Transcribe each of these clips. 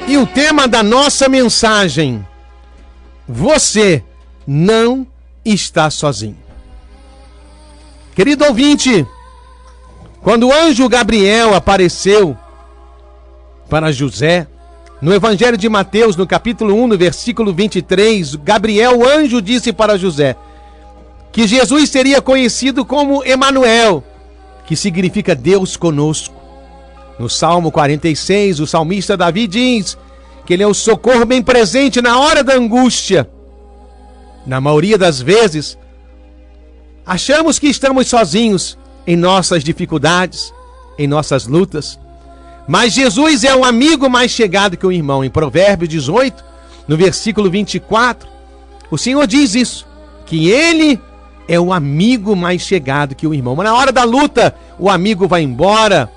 E o tema da nossa mensagem: você não está sozinho. Querido ouvinte, quando o anjo Gabriel apareceu para José, no Evangelho de Mateus, no capítulo 1, no versículo 23, Gabriel, o anjo, disse para José que Jesus seria conhecido como Emanuel, que significa Deus conosco. No Salmo 46, o salmista Davi diz que ele é o socorro bem presente na hora da angústia. Na maioria das vezes, achamos que estamos sozinhos em nossas dificuldades, em nossas lutas. Mas Jesus é um amigo mais chegado que um irmão. Em Provérbios 18, no versículo 24, o Senhor diz isso, que Ele é o amigo mais chegado que o irmão. Mas na hora da luta, o amigo vai embora.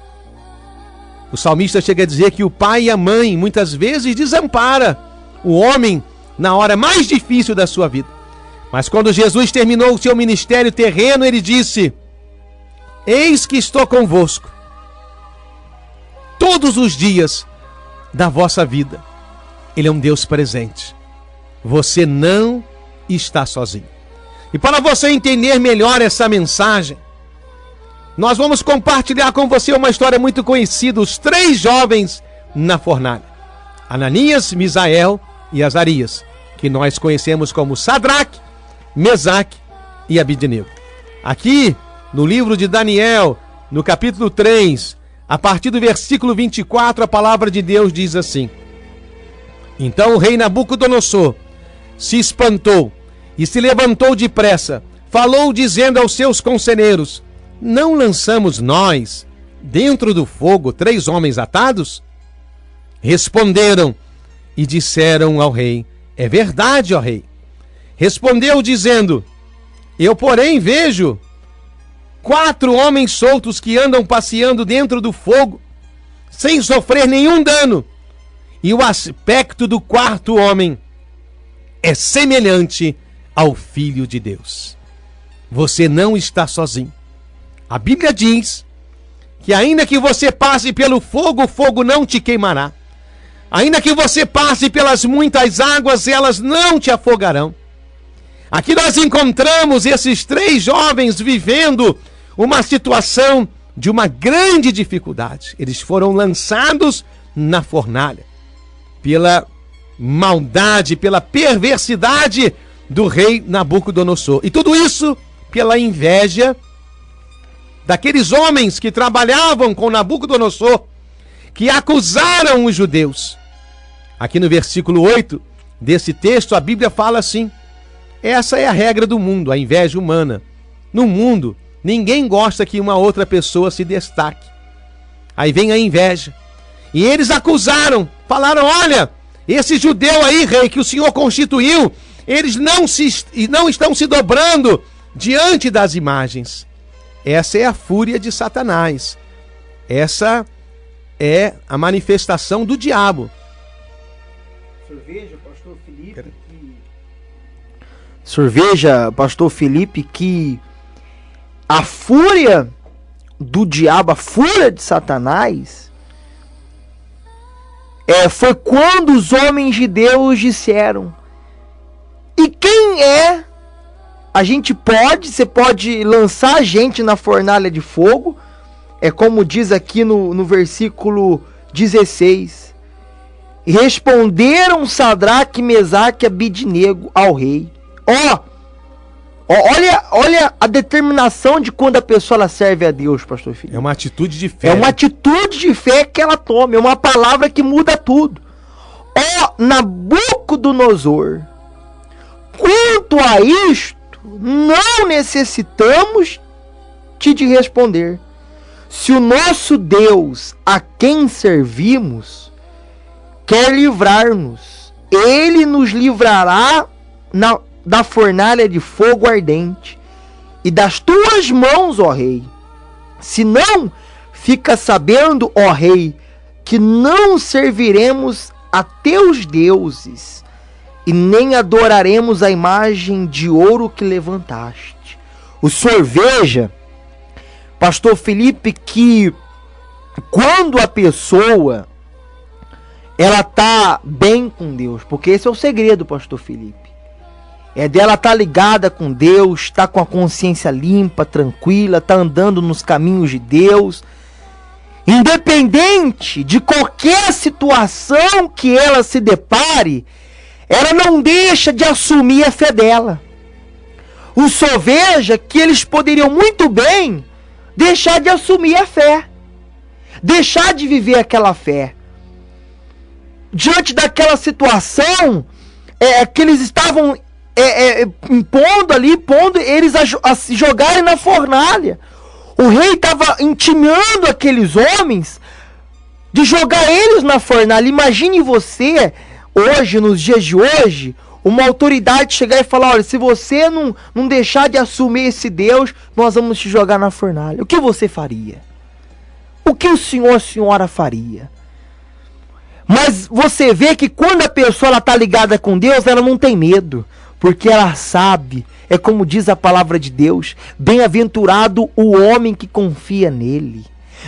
O salmista chega a dizer que o pai e a mãe muitas vezes desampara o homem na hora mais difícil da sua vida. Mas quando Jesus terminou o seu ministério terreno, ele disse: eis que estou convosco todos os dias da vossa vida. Ele é um Deus presente. Você não está sozinho. E para você entender melhor essa mensagem, nós vamos compartilhar com você uma história muito conhecida, os 3 jovens na fornalha: Ananias, Misael e Azarias, que nós conhecemos como Sadraque, Mesaque e Abidnego. Aqui no livro de Daniel, no capítulo 3, a partir do versículo 24, a palavra de Deus diz assim: então o rei Nabucodonosor se espantou e se levantou depressa, falou dizendo aos seus conselheiros: não lançamos nós dentro do fogo 3 homens atados? Responderam e disseram ao rei: é verdade, ó rei. Respondeu dizendo: eu, porém, vejo 4 homens soltos que andam passeando dentro do fogo, sem sofrer nenhum dano. E o aspecto do 4º homem é semelhante ao Filho de Deus. Você não está sozinho. A Bíblia diz que ainda que você passe pelo fogo, o fogo não te queimará. Ainda que você passe pelas muitas águas, elas não te afogarão. Aqui nós encontramos esses 3 jovens vivendo uma situação de uma grande dificuldade. Eles foram lançados na fornalha pela maldade, pela perversidade do rei Nabucodonosor. E tudo isso pela inveja daqueles homens que trabalhavam com Nabucodonosor, que acusaram os judeus. Aqui no versículo 8 desse texto, a Bíblia fala assim: essa é a regra do mundo, a inveja humana. No mundo, ninguém gosta que uma outra pessoa se destaque. Aí vem a inveja. E eles acusaram, falaram: olha, esse judeu aí, rei, que o Senhor constituiu, eles não estão se dobrando diante das imagens. Essa é a fúria de Satanás. Essa é a manifestação do diabo. Veja, pastor Felipe, que a fúria do diabo, a fúria de Satanás, foi quando os homens de Deus disseram: e quem é? Você pode lançar a gente na fornalha de fogo, como diz aqui no versículo 16. E responderam Sadraque, Mesaque e Abidnego ao rei. Olha a determinação de quando a pessoa ela serve a Deus, pastor Felipe. É uma atitude de fé. É uma atitude de fé que ela toma, é uma palavra que muda tudo. Nabucodonosor, quanto a isto, não necessitamos de responder. Se o nosso Deus, a quem servimos, quer livrar-nos, Ele nos livrará da fornalha de fogo ardente e das tuas mãos, ó rei. Se não, fica sabendo, ó rei, que não serviremos a teus deuses e nem adoraremos a imagem de ouro que levantaste. O senhor veja, pastor Felipe, que quando a pessoa ela tá bem com Deus, porque esse é o segredo, pastor Felipe. É dela tá ligada com Deus, tá com a consciência limpa, tranquila, tá andando nos caminhos de Deus. Independente de qualquer situação que ela se depare, ela não deixa de assumir a fé dela. O senhor veja que eles poderiam muito bem deixar de assumir a fé, deixar de viver aquela fé. Diante daquela situação que eles estavam impondo ali, pondo eles a se jogarem na fornalha. O rei estava intimando aqueles homens de jogar eles na fornalha. Imagine você, hoje, nos dias de hoje, uma autoridade chegar e falar: olha, se você não deixar de assumir esse Deus, nós vamos te jogar na fornalha. O que você faria? O que o senhor, a senhora faria? Mas você vê que quando a pessoa está ligada com Deus, ela não tem medo, porque ela sabe, é como diz a palavra de Deus: bem-aventurado o homem que confia nele.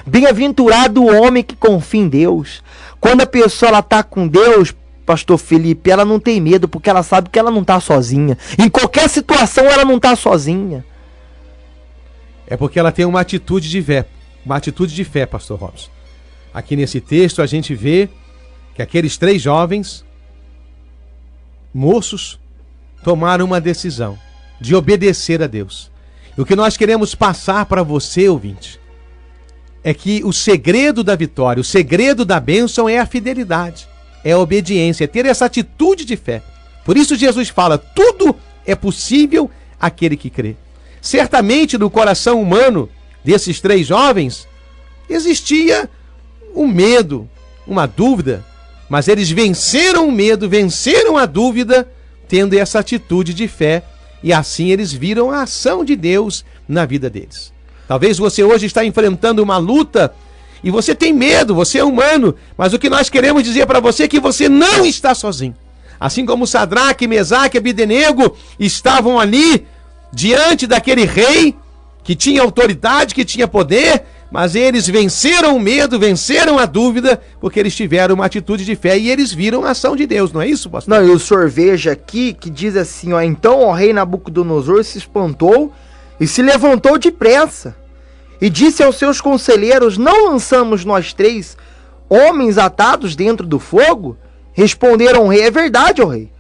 Bem-aventurado o homem que confia em Deus. Quando a pessoa está com Deus, pastor Felipe, ela não tem medo, porque ela sabe que ela não está sozinha. Em qualquer situação ela não está sozinha. É porque ela tem uma atitude de fé, pastor Robson. Aqui nesse texto a gente vê que aqueles 3 jovens moços tomaram uma decisão de obedecer a Deus. E o que nós queremos passar para você, ouvinte, é que o segredo da vitória, o segredo da bênção é a fidelidade, é a obediência, é ter essa atitude de fé. Por isso Jesus fala: tudo é possível àquele que crê. Certamente no coração humano desses 3 jovens existia um medo, uma dúvida, mas eles venceram o medo, venceram a dúvida, tendo essa atitude de fé, e assim eles viram a ação de Deus na vida deles. Talvez você hoje está enfrentando uma luta e você tem medo, você é humano, mas o que nós queremos dizer para você é que você não está sozinho. Assim como Sadraque, Mesaque e Abdenego estavam ali diante daquele rei que tinha autoridade, que tinha poder, mas eles venceram o medo, venceram a dúvida, porque eles tiveram uma atitude de fé e eles viram a ação de Deus, não é isso, pastor? Não, e o senhor veja aqui que diz assim, ó: então o rei Nabucodonosor se espantou e se levantou depressa e disse aos seus conselheiros: não lançamos nós 3 homens atados dentro do fogo? Responderam o rei: é verdade, ó rei.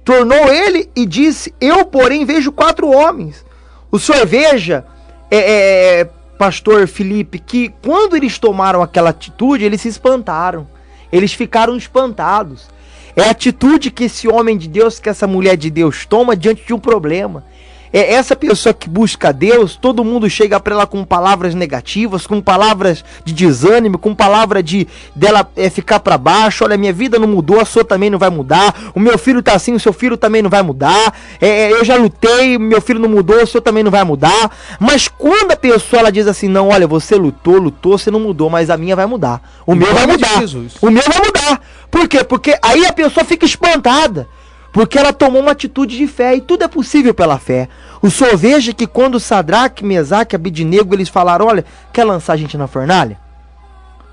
Tornou ele e disse: eu, porém, vejo 4 homens. O senhor veja, pastor Felipe, que quando eles tomaram aquela atitude, eles se espantaram. Eles ficaram espantados. É a atitude que esse homem de Deus, que essa mulher de Deus toma diante de um problema. É essa pessoa que busca Deus, todo mundo chega para ela com palavras negativas, com palavras de desânimo, com palavra dela ficar para baixo. Olha, minha vida não mudou, a sua também não vai mudar. O meu filho tá assim, o seu filho também não vai mudar. Eu já lutei, meu filho não mudou, o seu também não vai mudar. Mas quando a pessoa ela diz assim: não, olha, você lutou, você não mudou, mas a minha vai mudar. O meu vai mudar. O meu vai mudar. Por quê? Porque aí a pessoa fica espantada. Porque ela tomou uma atitude de fé, e tudo é possível pela fé. O senhor veja que quando Sadraque, Mesaque e Abdenego, eles falaram: olha, quer lançar a gente na fornalha?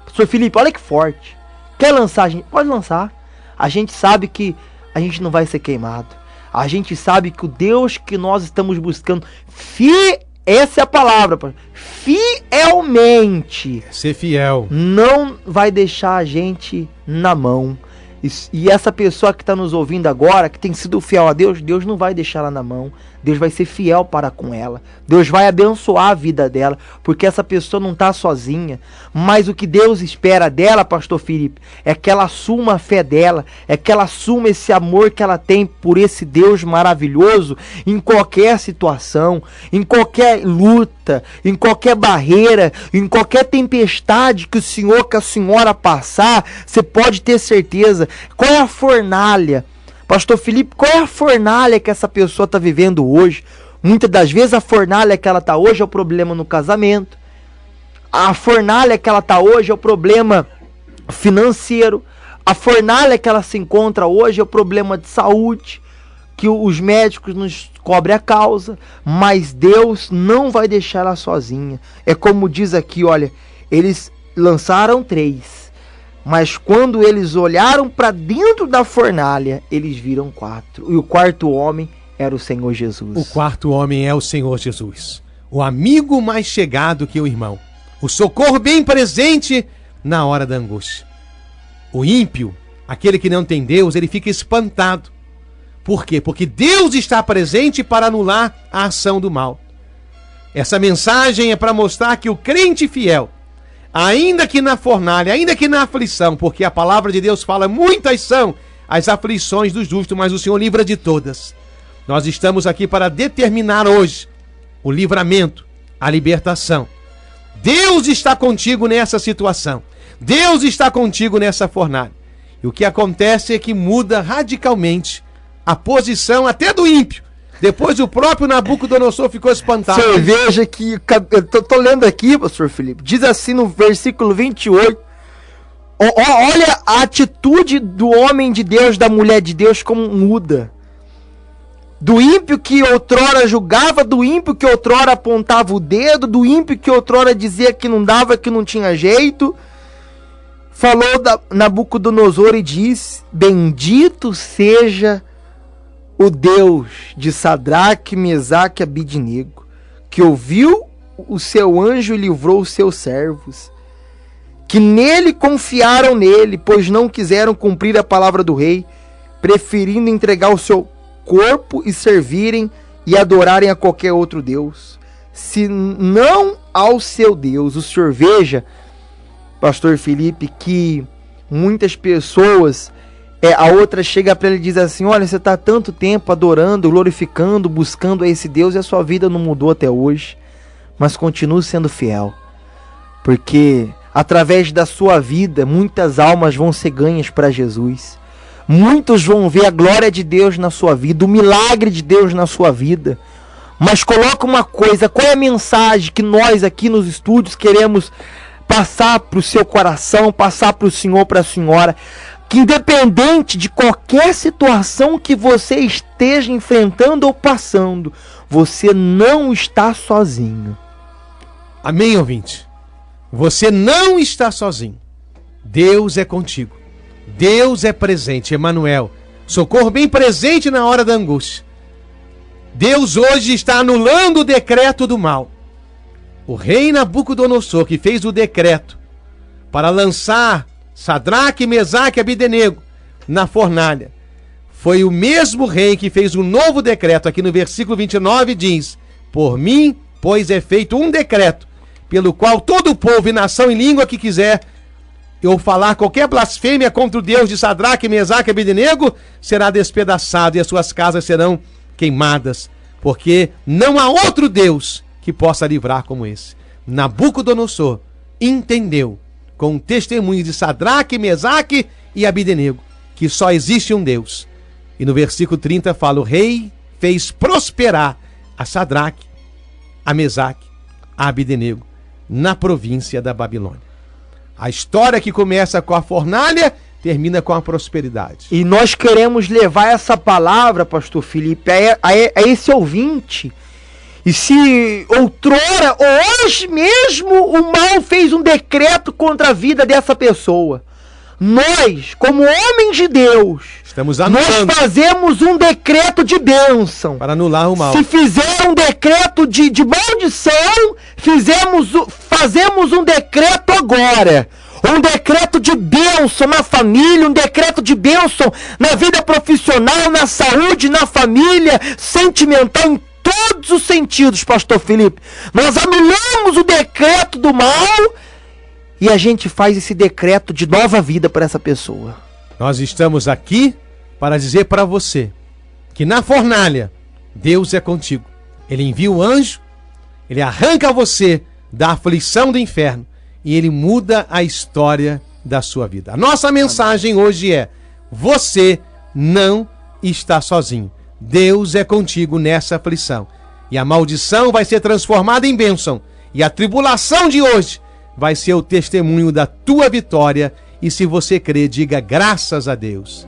Pastor Felipe, olha que forte. Quer lançar a gente? Pode lançar. A gente sabe que a gente não vai ser queimado. A gente sabe que o Deus que nós estamos buscando, essa é a palavra, fielmente, ser fiel, não vai deixar a gente na mão. E essa pessoa que está nos ouvindo agora, que tem sido fiel a Deus, Deus não vai deixar ela na mão. Deus vai ser fiel para com ela. Deus vai abençoar a vida dela, porque essa pessoa não está sozinha. Mas o que Deus espera dela, pastor Felipe, é que ela assuma a fé dela, é que ela assuma esse amor que ela tem por esse Deus maravilhoso em qualquer situação, em qualquer luta, em qualquer barreira, em qualquer tempestade que o senhor, que a senhora passar. Você pode ter certeza. Qual é a fornalha? Pastor Felipe, qual é a fornalha que essa pessoa está vivendo hoje? Muitas das vezes a fornalha que ela está hoje é o problema no casamento. A fornalha que ela está hoje é o problema financeiro. A fornalha que ela se encontra hoje é o problema de saúde, que os médicos nos cobrem a causa. Mas Deus não vai deixar ela sozinha. É como diz aqui, olha, eles lançaram 3. Mas quando eles olharam para dentro da fornalha, eles viram 4. E o quarto homem era o Senhor Jesus. O quarto homem é o Senhor Jesus. O amigo mais chegado que o irmão. O socorro bem presente na hora da angústia. O ímpio, aquele que não tem Deus, ele fica espantado. Por quê? Porque Deus está presente para anular a ação do mal. Essa mensagem é para mostrar que o crente fiel, ainda que na fornalha, ainda que na aflição, porque a palavra de Deus fala, muitas são as aflições do justo, mas o Senhor livra de todas. Nós estamos aqui para determinar hoje o livramento, a libertação. Deus está contigo nessa situação. Deus está contigo nessa fornalha. E o que acontece é que muda radicalmente a posição até do ímpio. Depois o próprio Nabucodonosor ficou espantado. Você veja que, eu tô lendo aqui, pastor Felipe, diz assim no versículo 28, olha a atitude do homem de Deus, da mulher de Deus, como muda. Do ímpio que outrora julgava, do ímpio que outrora apontava o dedo, do ímpio que outrora dizia que não dava, que não tinha jeito. Falou da Nabucodonosor e diz: bendito seja o Deus de Sadraque, Mesaque e Abidnego, que ouviu o seu anjo e livrou os seus servos, que nele confiaram nele, pois não quiseram cumprir a palavra do rei, preferindo entregar o seu corpo e servirem e adorarem a qualquer outro Deus, se não ao seu Deus. O senhor veja, pastor Felipe, que muitas pessoas, a outra chega para ele e diz assim: olha, você está há tanto tempo adorando, glorificando, buscando a esse Deus e a sua vida não mudou até hoje, mas continue sendo fiel, porque através da sua vida muitas almas vão ser ganhas para Jesus. Muitos vão ver a glória de Deus na sua vida, o milagre de Deus na sua vida. Mas coloca uma coisa: qual é a mensagem que nós aqui nos estúdios queremos passar para o seu coração, passar para o senhor, para a senhora? Que independente de qualquer situação que você esteja enfrentando ou passando, você não está sozinho. Amém, ouvinte? Você não está sozinho. Deus é contigo. Deus é presente, Emanuel. Socorro bem presente na hora da angústia. Deus hoje está anulando o decreto do mal. O rei Nabucodonosor, que fez o decreto para lançar Sadraque, Mesaque e Abidnego na fornalha, foi o mesmo rei que fez um novo decreto. Aqui no versículo 29 diz: por mim, pois é feito um decreto, pelo qual todo o povo e nação e língua que quiser ou falar qualquer blasfêmia contra o Deus de Sadraque, Mesaque e Abidnego será despedaçado e as suas casas serão queimadas, porque não há outro Deus que possa livrar como esse. Nabucodonosor entendeu, com o testemunho de Sadraque, Mesaque e Abidnego, que só existe um Deus. E no versículo 30 fala: o rei fez prosperar a Sadraque, a Mesaque, a Abidnego na província da Babilônia. A história que começa com a fornalha termina com a prosperidade. E nós queremos levar essa palavra, pastor Felipe, a esse ouvinte. E se outrora, ou hoje mesmo, o mal fez um decreto contra a vida dessa pessoa, nós, como homens de Deus, estamos anulando. Nós fazemos um decreto de bênção para anular o mal. Se fizer um decreto de maldição, fazemos um decreto agora. Um decreto de bênção na família, um decreto de bênção na vida profissional, na saúde, na família, sentimental, em todos os sentidos, pastor Felipe. Nós anulamos o decreto do mal e a gente faz esse decreto de nova vida para essa pessoa. Nós estamos aqui para dizer para você que na fornalha Deus é contigo. Ele envia o anjo, ele arranca você da aflição do inferno e ele muda a história da sua vida. A nossa mensagem hoje é: você não está sozinho. Deus é contigo nessa aflição. E a maldição vai ser transformada em bênção. E a tribulação de hoje vai ser o testemunho da tua vitória. E se você crê, diga graças a Deus.